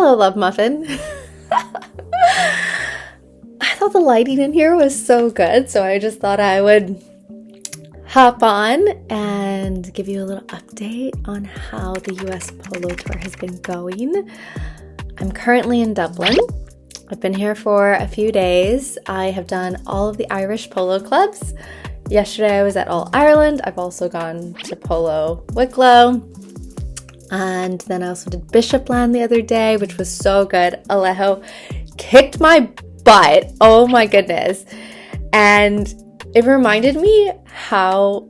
Hello, Love Muffin. I thought the lighting in here was so good, so I just thought I would hop on and give you a little update on how the US Polo Tour has been going. I'm currently in Dublin. I've been here for a few days. I have done all of the Irish polo clubs. Yesterday I was at All Ireland. I've also gone to Polo Wicklow. And then I also did Bishopland the other day, which was so good. Alejo kicked my butt. Oh my goodness. And it reminded me how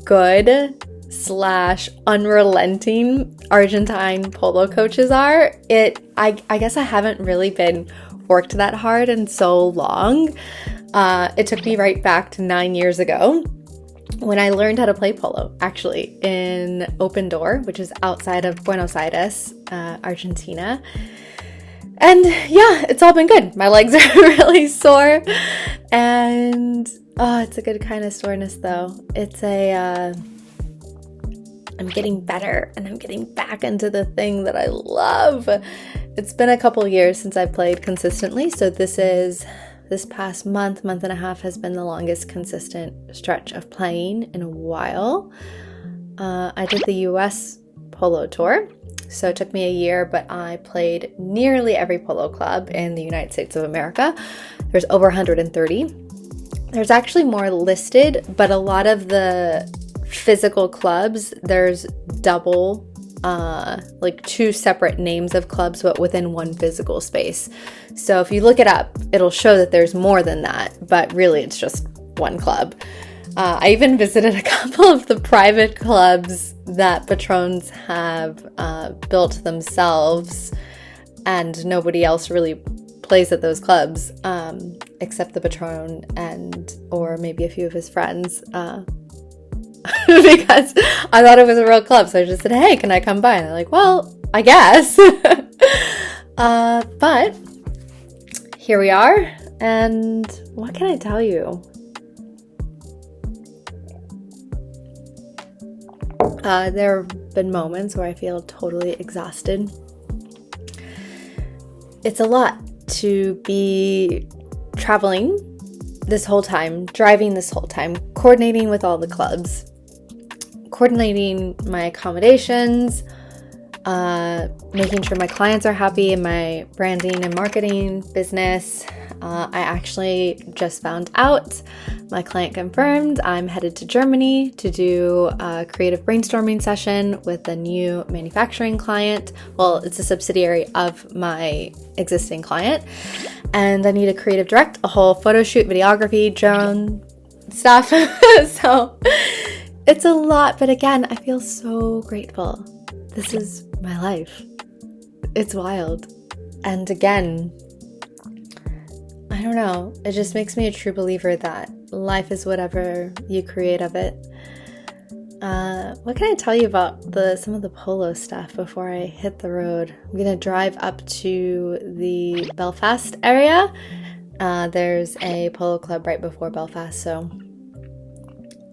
good / unrelenting Argentine polo coaches are. I guess I haven't really been worked that hard in so long. It took me right back to 9 years ago when I learned how to play polo, actually, in Open Door, which is outside of Buenos Aires, Argentina. And yeah, it's all been good. My legs are really sore, and it's a good kind of soreness though. I'm getting better, and I'm getting back into the thing that I love. It's been a couple years since I played consistently, so this past month and a half has been the longest consistent stretch of playing in a while. I did the US Polo Tour, so it took me a year, but I played nearly every polo club in the United States of America. There's over 130. There's actually more listed, but a lot of the physical clubs, there's double, like two separate names of clubs, but within one physical space. So if you look it up, it'll show that there's more than that, but really it's just one club. I even visited a couple of the private clubs that patrons have built themselves, and nobody else really plays at those clubs except the patron or maybe a few of his friends. Because I thought it was a real club, so I just said, hey, can I come by? And they're like, well, I guess. But here we are, and what can I tell you? There have been moments where I feel totally exhausted. It's a lot to be traveling this whole time, driving this whole time, coordinating with all the clubs, coordinating my accommodations, making sure my clients are happy in my branding and marketing business. I actually just found out, my client confirmed, I'm headed to Germany to do a creative brainstorming session with a new manufacturing client. Well, it's a subsidiary of my existing client. And I need to creative direct a whole photo shoot, videography, drone stuff. So it's a lot, but again, I feel so grateful. This is my life. It's wild. And again, I don't know, it just makes me a true believer that life is whatever you create of it. What can I tell you about some of the polo stuff before I hit the road? I'm going to drive up to the Belfast area. There's a polo club right before Belfast, so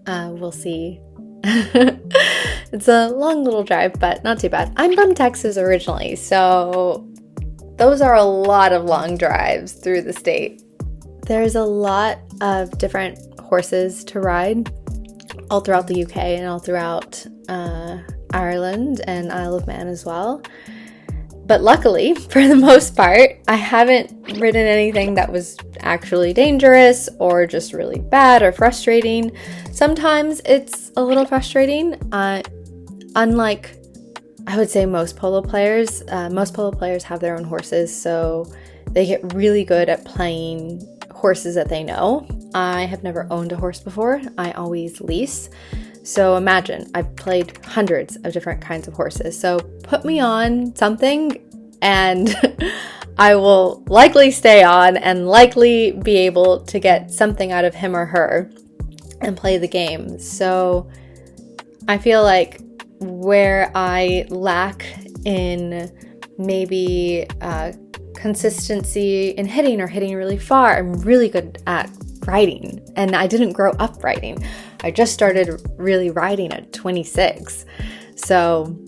we'll see. It's a long little drive, but not too bad. I'm from Texas originally, so those are a lot of long drives through the state. There's a lot of different horses to ride all throughout the UK and all throughout Ireland and Isle of Man as well. But luckily, for the most part, I haven't ridden anything that was actually dangerous or just really bad or frustrating. Sometimes it's a little frustrating. Unlike, I would say, most polo players have their own horses, so they get really good at playing horses that they know. I have never owned a horse before. I always lease. So imagine, I've played hundreds of different kinds of horses. So put me on something and I will likely stay on and likely be able to get something out of him or her and play the game. So I feel like where I lack in maybe consistency in hitting or hitting really far, I'm really good at riding. And I didn't grow up riding. I just started really riding at 26. So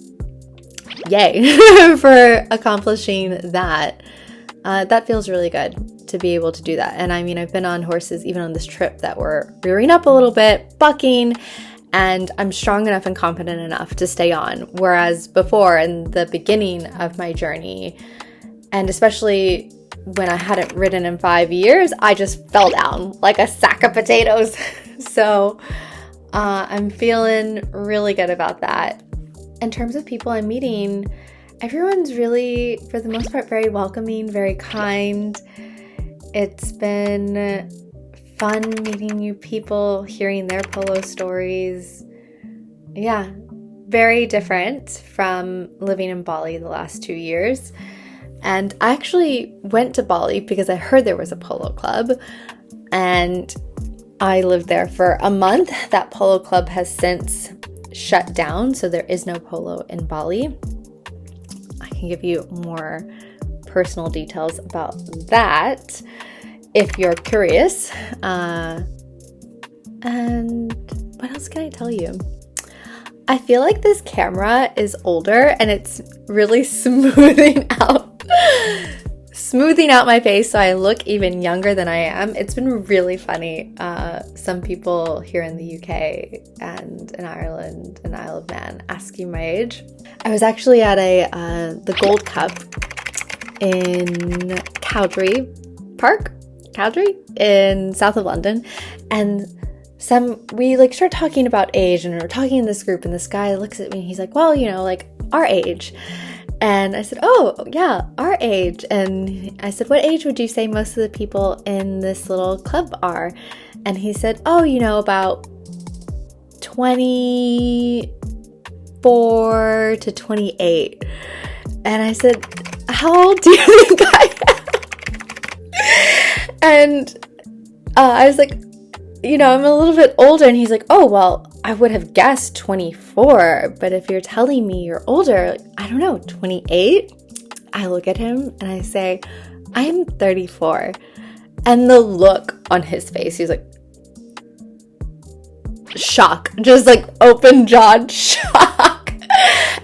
yay for accomplishing that. That feels really good to be able to do that. And I mean, I've been on horses even on this trip that were rearing up a little bit, bucking, and I'm strong enough and confident enough to stay on. Whereas before, in the beginning of my journey, and especially when I hadn't ridden in 5 years, I just fell down like a sack of potatoes. So I'm feeling really good about that. In terms of people I'm meeting, everyone's really, for the most part, very welcoming, very kind. It's been fun meeting new people, hearing their polo stories. Yeah, very different from living in Bali the last 2 years. And I actually went to Bali because I heard there was a polo club, and I lived there for a month. That polo club has since shut down, so there is no polo in Bali. I can give you more personal details about that if you're curious. And what else can I tell you? I feel like this camera is older and it's really smoothing out my face so I look even younger than I am. It's been really funny. Some people here in the UK and in Ireland and Isle of Man asking my age. I was actually at the Gold Cup in Cowdray in south of London, and we like start talking about age, and we're talking in this group, and this guy looks at me and he's like, well, you know, like our age. And I said, oh yeah, our age. And I said, what age would you say most of the people in this little club are? And he said, oh, you know, about 24 to 28. And I said, how old do you think I am? And I was like, you know, I'm a little bit older. And he's like, oh, well, I would have guessed 24. But if you're telling me you're older, I don't know, 28? I look at him and I say, I'm 34. And the look on his face, he's like, shock, just like open-jawed shock.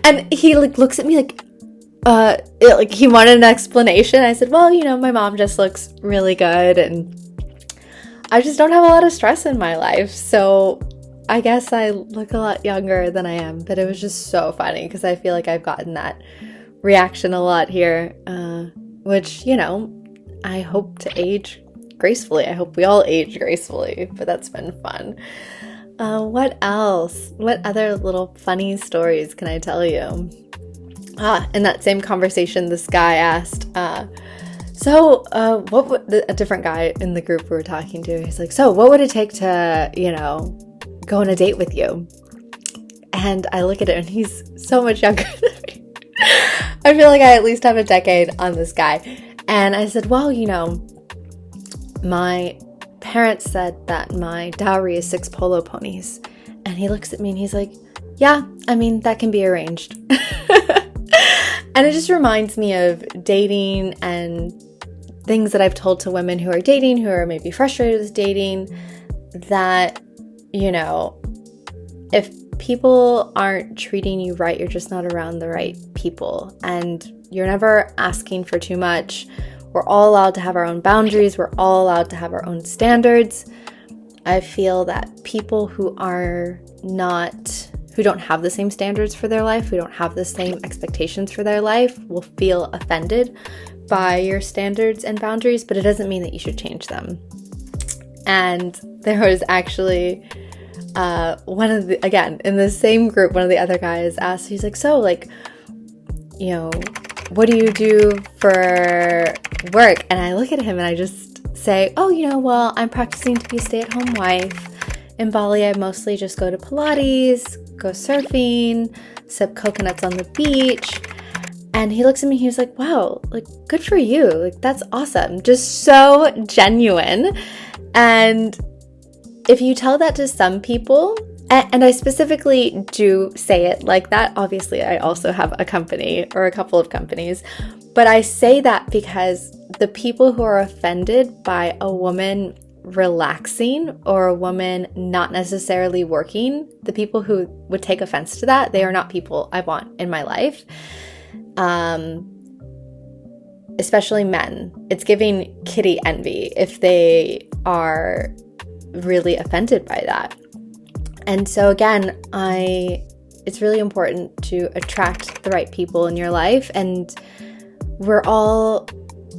And he like looks at me like he wanted an explanation. I said, well, you know, my mom just looks really good and I just don't have a lot of stress in my life, so I guess I look a lot younger than I am. But it was just so funny because I feel like I've gotten that reaction a lot here, which, you know, I hope to age gracefully. I hope we all age gracefully, but that's been fun. What else? What other little funny stories can I tell you? In that same conversation, this guy asked, what would a different guy in the group we were talking to, he's like, so what would it take to, you know, go on a date with you? And I look at it and he's so much younger than me. I feel like I at least have a decade on this guy. And I said, well, you know, my parents said that my dowry is 6 polo ponies. And he looks at me and he's like, yeah, I mean, that can be arranged. And it just reminds me of dating and things that I've told to women who are dating, who are maybe frustrated with dating, that, you know, if people aren't treating you right, you're just not around the right people. And you're never asking for too much. We're all allowed to have our own boundaries. We're all allowed to have our own standards. I feel that people who don't have the same standards for their life, who don't have the same expectations for their life, will feel offended by your standards and boundaries, but it doesn't mean that you should change them. And there was actually in the same group, one of the other guys asked, he's like, so like, you know, what do you do for work? And I look at him and I just say, oh, you know, well, I'm practicing to be a stay-at-home wife. In Bali, I mostly just go to Pilates, go surfing, sip coconuts on the beach. And he looks at me, he was like, wow, like, good for you. Like, that's awesome. Just so genuine. And if you tell that to some people, and I specifically do say it like that, obviously I also have a company or a couple of companies, but I say that because the people who are offended by a woman relaxing or a woman not necessarily working, the people who would take offense to that, they are not people I want in my life. Especially men. It's giving kitty envy if they are really offended by that. And so again, it's really important to attract the right people in your life, and we're all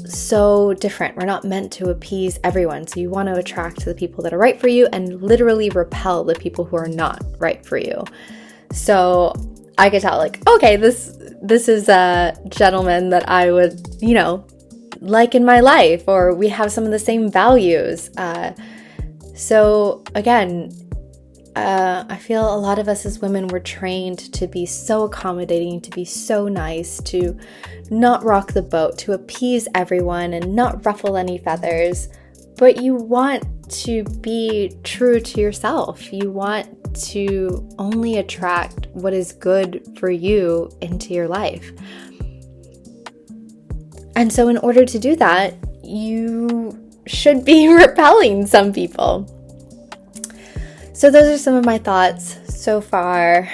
so different. We're not meant to appease everyone. So you want to attract the people that are right for you and literally repel the people who are not right for you. So I could tell, like, okay, this is a gentleman that I would, like in my life, or we have some of the same values. So again, I feel a lot of us as women were trained to be so accommodating, to be so nice, to not rock the boat, to appease everyone and not ruffle any feathers. But you want to be true to yourself. You want to only attract what is good for you into your life. And so in order to do that, you should be repelling some people. So those are some of my thoughts so far.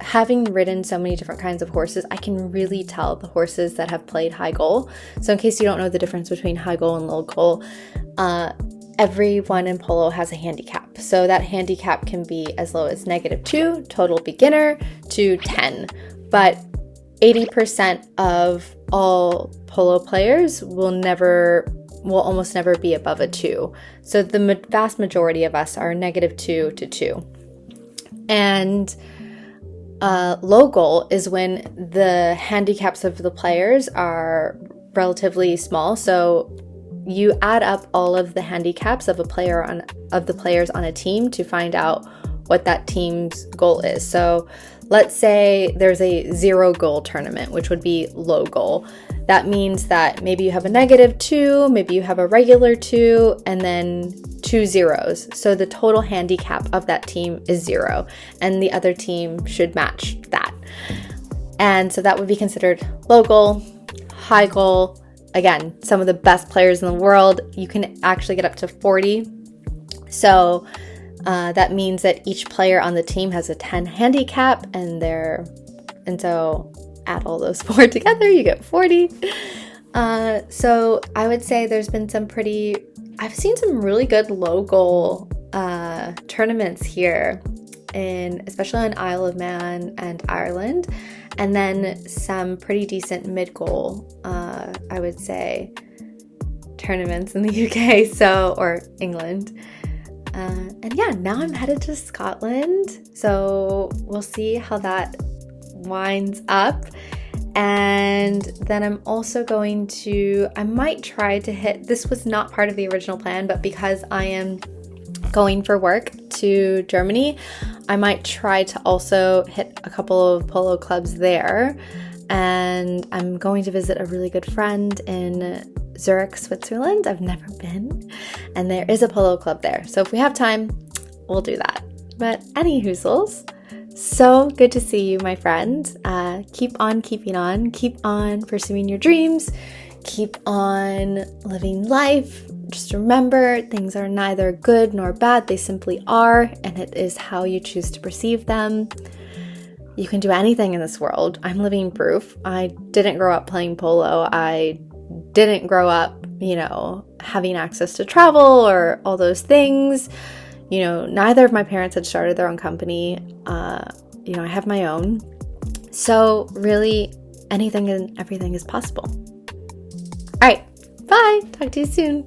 Having ridden so many different kinds of horses, I can really tell the horses that have played high goal. So in case you don't know the difference between high goal and low goal, everyone in polo has a handicap. So that handicap can be as low as -2, total beginner, to 10. But 80% of all polo players will almost never be above a 2. So the vast majority of us are -2 to 2. And low goal is when the handicaps of the players are relatively small. So you add up all of the handicaps of the players on a team to find out what that team's goal is. So let's say there's a 0 goal tournament, which would be low goal. That means that maybe you have a -2, maybe you have a regular 2, and then 2 zeros. So the total handicap of that team is 0, and the other team should match that. And so that would be considered low goal. High goal, again, some of the best players in the world, you can actually get up to 40. So that means that each player on the team has a 10 handicap, and so add all those 4 together, you get 40. So I would say I've seen some really good low goal tournaments here, especially in Isle of Man and Ireland, and then some pretty decent mid-goal, I would say, tournaments in the UK, or England. And yeah, now I'm headed to Scotland, so we'll see how that winds up. And then I'm also I might try to this was not part of the original plan, but because I am going for work to Germany, I might try to also hit a couple of polo clubs there. And I'm going to visit a really good friend in Zurich, Switzerland. I've never been, and there is a polo club there. So if we have time, we'll do that. But any hoozles, so good to see you, my friend. Keep on keeping on. Keep on pursuing your dreams. Keep on living life. Just remember, things are neither good nor bad. They simply are, and it is how you choose to perceive them. You can do anything in this world. I'm living proof. I didn't grow up playing polo. I didn't grow up, having access to travel or all those things. Neither of my parents had started their own company. I have my own. So really, anything and everything is possible. All right, bye. Talk to you soon.